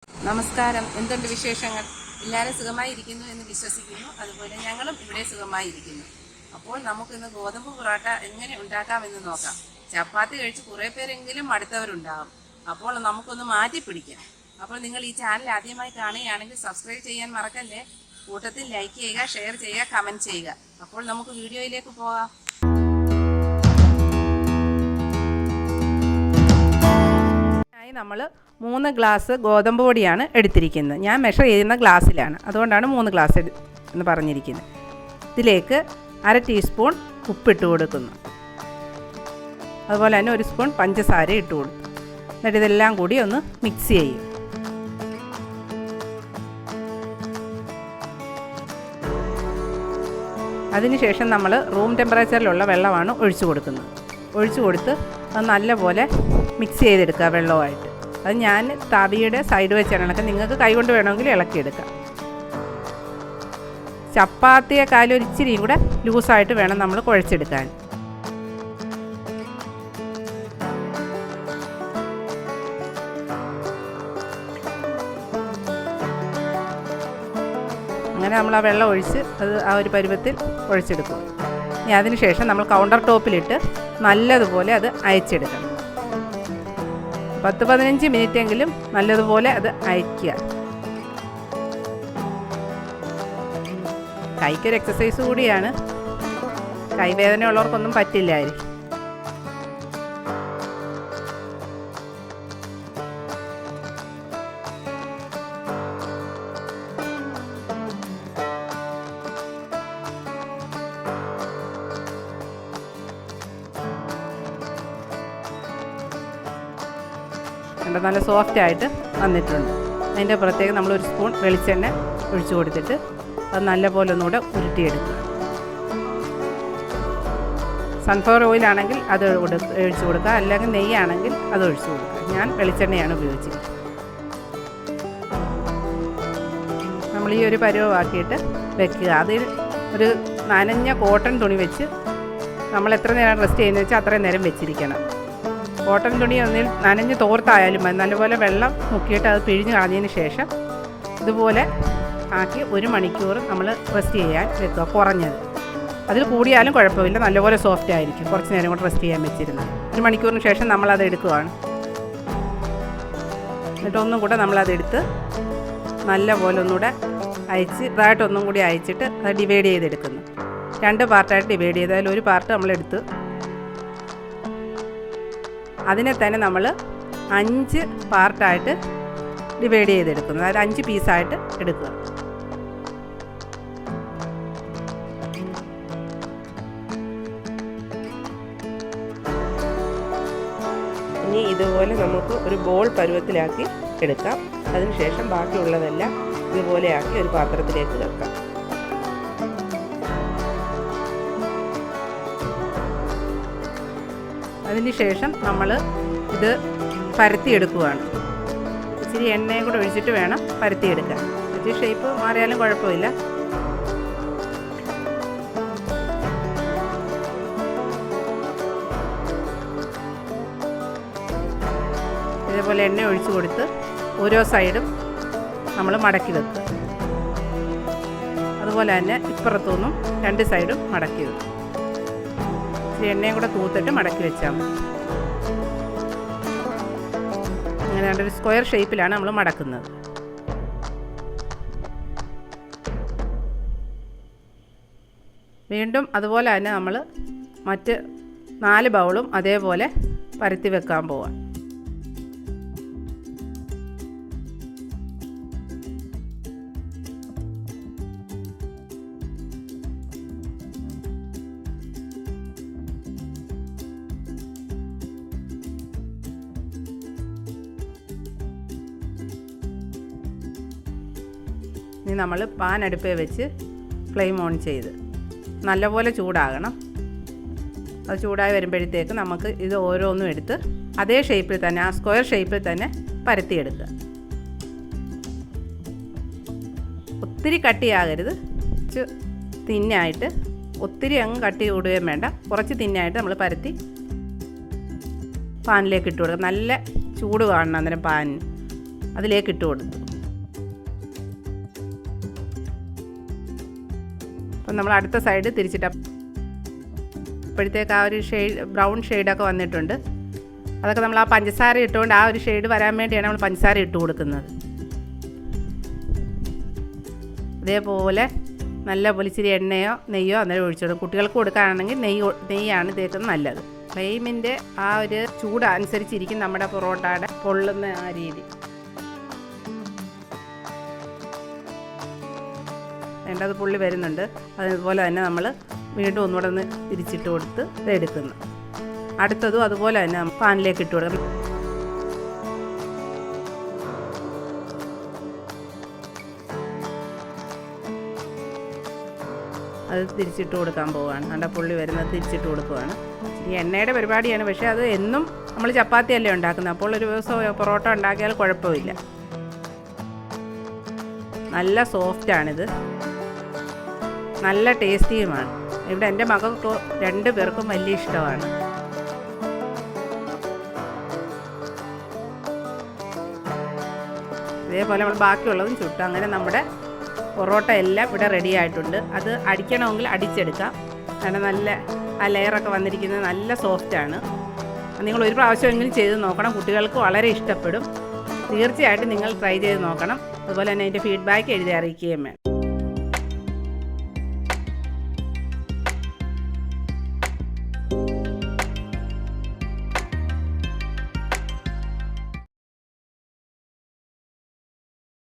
നമസ്കാരം. എന്തുണ്ട് വിശേഷങ്ങൾ? എല്ലാവരും സുഖമായിരിക്കുന്നു എന്ന് വിശ്വസിക്കുന്നു. അതുപോലെ ഞങ്ങളും ഇവിടെ സുഖമായിരിക്കുന്നു. അപ്പോൾ നമുക്കിന്ന് ഗോതമ്പ് പൊറോട്ട എങ്ങനെ ഉണ്ടാക്കാമെന്ന് നോക്കാം. ചപ്പാത്തി കഴിച്ച് കുറേ പേരെങ്കിലും മടുത്തവരുണ്ടാകും. അപ്പോൾ നമുക്കൊന്ന് മാറ്റി പിടിക്കാം. അപ്പോൾ നിങ്ങൾ ഈ ചാനൽ ആദ്യമായി കാണുകയാണെങ്കിൽ സബ്സ്ക്രൈബ് ചെയ്യാൻ മറക്കല്ലേ. കൂട്ടത്തിൽ ലൈക്ക് ചെയ്യുക, ഷെയർ ചെയ്യുക, കമൻറ്റ് ചെയ്യുക. അപ്പോൾ നമുക്ക് വീഡിയോയിലേക്ക് പോകാം. നമ്മൾ 3 ഗ്ലാസ് ഗോതമ്പ് പൊടിയാണ് എടുത്തിരിക്കുന്നത്. ഞാൻ മെഷർ ചെയ്യുന്ന ഗ്ലാസ്സിലാണ്, അതുകൊണ്ടാണ് 3 ഗ്ലാസ് എന്ന് പറഞ്ഞിരിക്കുന്നത്. ഇതിലേക്ക് 1/2 ടീസ്പൂൺ ഉപ്പിട്ട് കൊടുക്കുന്നു. അതുപോലെ തന്നെ 1 സ്പൂൺ പഞ്ചസാര ഇട്ട് കൊടുക്കും. എന്നിട്ട് ഇതെല്ലാം കൂടി ഒന്ന് മിക്സ് ചെയ്യും. അതിനുശേഷം നമ്മൾ റൂം ടെമ്പറേച്ചറിലുള്ള വെള്ളമാണ് ഒഴിച്ചു കൊടുക്കുന്നത്. ഒഴിച്ചു കൊടുത്ത് അത് നല്ലപോലെ മിക്സ് ചെയ്തെടുക്കുക വെള്ളവുമായിട്ട്. അത് ഞാൻ തവിയുടെ സൈഡ് വെച്ചാണ് ഇളക്കുക. നിങ്ങൾക്ക് കൈകൊണ്ട് വേണമെങ്കിൽ ഇളക്കിയെടുക്കാം. ചപ്പാത്തിയെക്കാളും ഒരു ഇച്ചിരിയും കൂടെ ലൂസായിട്ട് വേണം നമ്മൾ കുഴച്ചെടുക്കാൻ. അങ്ങനെ നമ്മൾ ആ വെള്ളം ഒഴിച്ച് അത് ആ ഒരു പരുവത്തിൽ കുഴച്ചെടുക്കും. ഇനി അതിന് ശേഷം നമ്മൾ കൗണ്ടർ ടോപ്പിലിട്ട് നല്ലതുപോലെ അത് അയച്ചെടുക്കണം. 10-15 മിനിറ്റെങ്കിലും നല്ലതുപോലെ അത് അയക്കുക. കൈക്കൊരു എക്സസൈസ് കൂടിയാണ്. കൈവേദന ഉള്ളവർക്കൊന്നും പറ്റില്ലായിരിക്കും. നല്ല സോഫ്റ്റായിട്ട് വന്നിട്ടുണ്ട്. അതിൻ്റെ പുറത്തേക്ക് നമ്മൾ 1 സ്പൂൺ വെളിച്ചെണ്ണ ഒഴിച്ചു കൊടുത്തിട്ട് അത് നല്ലപോലെ ഒന്നുകൂടെ ഉരുട്ടിയെടുക്കുക. സൺഫ്ലവർ ഓയിലാണെങ്കിൽ അത് ഒഴിച്ചു കൊടുക്കുക, അല്ലെങ്കിൽ നെയ്യാണെങ്കിൽ അത് ഒഴിച്ചു കൊടുക്കുക. ഞാൻ വെളിച്ചെണ്ണയാണ് ഉപയോഗിച്ചത്. നമ്മൾ ഈ ഒരു പരുവമാക്കിയിട്ട് വെക്കുക. അതിൽ ഒരു നനഞ്ഞ കോട്ടൺ തുണി വെച്ച് നമ്മൾ എത്ര നേരം റെസ്റ്റ് ചെയ്യുന്നത് വെച്ചാൽ അത്രയും നേരം വെച്ചിരിക്കണം. കോട്ടൺ തുണി ഒന്നിൽ നനഞ്ഞ് തോർത്തായാലും മതി. നല്ലപോലെ വെള്ളം മുക്കിയിട്ട് അത് പിഴിഞ്ഞ് കളഞ്ഞതിന് ശേഷം ഇതുപോലെ ആക്കി 1 മണിക്കൂർ നമ്മൾ റെസ്റ്റ് ചെയ്യാൻ വെക്കുക. കുറഞ്ഞത് അതിൽ കൂടിയാലും കുഴപ്പമില്ല, നല്ലപോലെ സോഫ്റ്റ് ആയിരിക്കും. കുറച്ച് നേരം കൂടെ റെസ്റ്റ് ചെയ്യാൻ വെച്ചിരുന്നു. 1 മണിക്കൂറിന് ശേഷം നമ്മളത് എടുക്കുകയാണ്. എന്നിട്ടൊന്നും കൂടെ നമ്മളതെടുത്ത് നല്ലപോലെ ഒന്നുകൂടെ അയച്ച് ഇതായിട്ടൊന്നും കൂടി അയച്ചിട്ട് അത് ഡിവൈഡ് ചെയ്തെടുക്കുന്നു. 2 പാർട്ടായിട്ട് ഡിവൈഡ് ചെയ്താൽ ഒരു പാർട്ട് നമ്മളെടുത്ത് അതിനെ തന്നെ നമ്മൾ 5 പാർട്ടായിട്ട് ഡിവൈഡ് ചെയ്തെടുക്കുന്നു. അതായത് 5 പീസായിട്ട് എടുക്കുക. ഇനി ഇതുപോലെ നമുക്ക് ഒരു ബോൾ പരുവത്തിലാക്കി എടുക്കാം. അതിനുശേഷം ബാക്കിയുള്ളതെല്ലാം ഇതുപോലെയാക്കി ഒരു പാത്രത്തിലേക്ക് വെക്കാം. അതിന് ശേഷം നമ്മൾ ഇത് പരത്തിയെടുക്കുകയാണ്. ഇച്ചിരി എണ്ണയും കൂടെ ഒഴിച്ചിട്ട് വേണം പരത്തിയെടുക്കാൻ. ഇച്ചിരി ഷേപ്പ് മാറിയാലും കുഴപ്പമില്ല. ഇതേപോലെ എണ്ണ ഒഴിച്ച് കൊടുത്ത് ഓരോ സൈഡും നമ്മൾ മടക്കി വെക്കുക. അതുപോലെ തന്നെ ഇപ്പുറത്തുനിന്നും 2 സൈഡും മടക്കി വെക്കുക. എണ്ണയും കൂടെ തൂത്തിട്ട് മടക്കി വെച്ചാൽ മതി. അങ്ങനെ ഒരു സ്ക്വയർ ഷേപ്പിലാണ് നമ്മൾ മടക്കുന്നത്. വീണ്ടും അതുപോലെ തന്നെ നമ്മൾ മറ്റ് 4 ബൗളും അതേപോലെ പരത്തി വെക്കാൻ പോവാം. ഇനി നമ്മൾ പാൻ അടുപ്പേ വെച്ച് ഫ്ലെയിം ഓൺ ചെയ്ത് നല്ലപോലെ ചൂടാകണം. അത് ചൂടായി വരുമ്പോഴത്തേക്ക് നമുക്ക് ഇത് ഓരോന്നും എടുത്ത് അതേ ഷേപ്പിൽ തന്നെ, ആ സ്ക്വയർ ഷേപ്പിൽ തന്നെ പരത്തിയെടുക്കുക. ഒത്തിരി കട്ടിയാകരുത്, കുറച്ച് തിന്നായിട്ട്. ഒത്തിരി അങ്ങ് കട്ടി കൂടുകയും വേണ്ട, കുറച്ച് തിന്നായിട്ട് നമ്മൾ പരത്തി പാനിലേക്ക് ഇട്ട് കൊടുക്കുക. നല്ല ചൂട് കാണണം അന്നേരം പാനിന്. അതിലേക്ക് ഇട്ട് കൊടുത്തു. അപ്പം നമ്മൾ അടുത്ത സൈഡ് തിരിച്ചിട്ട് അപ്പോഴത്തേക്ക് ആ ഒരു ബ്രൗൺ ഷെയ്ഡൊക്കെ വന്നിട്ടുണ്ട്. അതൊക്കെ നമ്മൾ ആ പഞ്ചസാര ഇട്ടുകൊണ്ട് ആ ഒരു ഷെയ്ഡ് വരാൻ വേണ്ടിയാണ് നമ്മൾ പഞ്ചസാര ഇട്ട് കൊടുക്കുന്നത്. അതേപോലെ നല്ലപോലെ ഇച്ചിരി എണ്ണയോ നെയ്യോ അന്നേരം ഒഴിച്ചോടും. കുട്ടികൾക്ക് കൊടുക്കുകയാണെങ്കിൽ നെയ്യാണ് തേക്കുന്നത് നല്ലത്. ഫ്ലെയിമിൻ്റെ ആ ഒരു ചൂട് അനുസരിച്ചിരിക്കും നമ്മുടെ പൊറോട്ടയുടെ പൊള്ളുന്ന ആ രീതി. വേണ്ടത് പുള്ളി വരുന്നുണ്ട്. അതുപോലെ തന്നെ നമ്മൾ വീണ്ടും ഒന്നുകൂടെ ഒന്ന് തിരിച്ചിട്ട് കൊടുത്ത് ഇതെടുക്കുന്നു. അടുത്തതും അതുപോലെ തന്നെ പാനിലേക്ക് ഇട്ട് കൊടുക്കും. അത് തിരിച്ചിട്ട് കൊടുക്കാൻ പോവുകയാണ്. അവിടെ പുള്ളി വരുന്നത് തിരിച്ചിട്ട് കൊടുക്കുകയാണ്. ഈ എണ്ണയുടെ പരിപാടിയാണ്, പക്ഷേ അത് എന്നും നമ്മൾ ചപ്പാത്തിയല്ലേ ഉണ്ടാക്കുന്നത്. അപ്പോൾ ഒരു ദിവസം പൊറോട്ട ഉണ്ടാക്കിയാൽ കുഴപ്പമില്ല. നല്ല സോഫ്റ്റാണിത്, നല്ല ടേസ്റ്റിയുമാണ്. ഇവിടെ എൻ്റെ മകൾക്ക് 2 പേർക്കും വലിയ ഇഷ്ടമാണ്. ഇതേപോലെ നമ്മൾ ബാക്കിയുള്ളതും ചുട്ടു. അങ്ങനെ നമ്മുടെ പൊറോട്ട എല്ലാം ഇവിടെ റെഡി ആയിട്ടുണ്ട്. അത് അടിക്കണമെങ്കിൽ അടിച്ചെടുക്കാം. കാരണം നല്ല ആ ലെയറൊക്കെ വന്നിരിക്കുന്നത് നല്ല സോഫ്റ്റാണ്. നിങ്ങൾ ഒരു പ്രാവശ്യമെങ്കിലും ചെയ്ത് നോക്കണം. കുട്ടികൾക്ക് വളരെ ഇഷ്ടപ്പെടും. തീർച്ചയായിട്ടും നിങ്ങൾ ട്രൈ ചെയ്ത് നോക്കണം. അതുപോലെ തന്നെ അതിൻ്റെ ഫീഡ്ബാക്ക് എഴുതി അറിയിക്കുകയും വേണം.